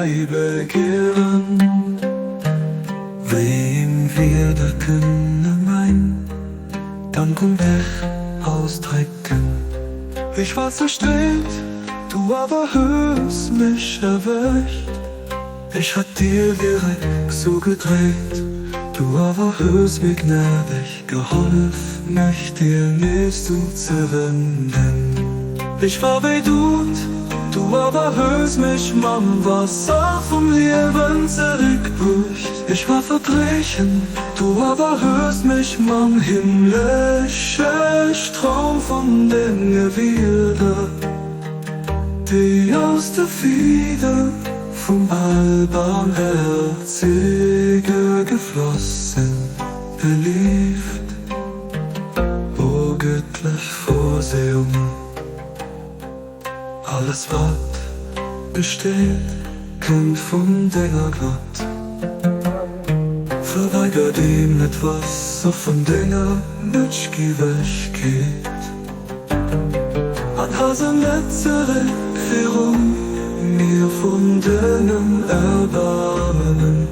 neu beginnen. Wem wir da können mein Dank und Weg ausdrücken. Ich war zerstreut, du aber hast mich erwischt. Ich hat dir direkt so gedreht, du aber hast mir gnädig geholfen, mich dir nicht zu zerwenden. Ich war bei du aber hast mich, Mann, was auch vom Leben zurückgebracht. Ich war verbrechen, du aber hast mich, Mann, himmlischer Strom von Dinge wieder, die aus der Fieder vom Allbarmherzige geflossen, beliebt, o göttlich Vorsehung. Alles, was besteht, kommt von deiner Gott. Verweigert ihm etwas, so von deiner nicht gewäsch geht. An Hasen letztere Führung, mir von deinem Erbarmen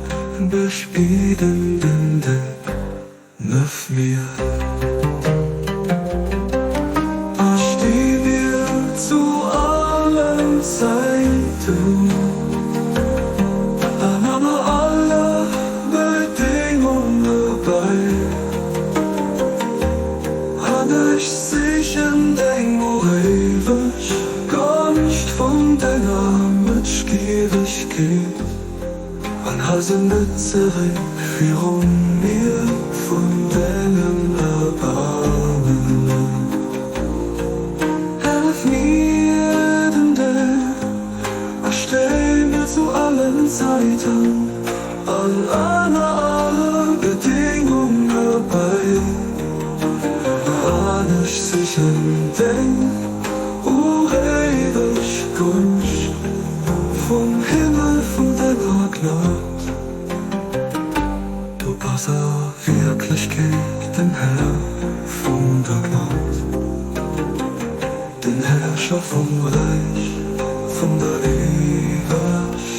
bespiedenden Neuf mir. Steh mir zu allen Zeiten, an aller Bedingungen bei. An ich sicher denk ewig, gar nicht von deiner Mitgierigkeit. An Hasen letztere Führung, mir von deinem Erbarmen. Helf mir denn steh mir zu allen Zeiten, an aller Bedingungen bei. An ich sicher denk, o ewig Gunst, vom Himmel, von deiner Gnade. Du bist Wirklichkeit, den Herr von der Gnade, den Herrscher vom Reich, von der Ewigkeit.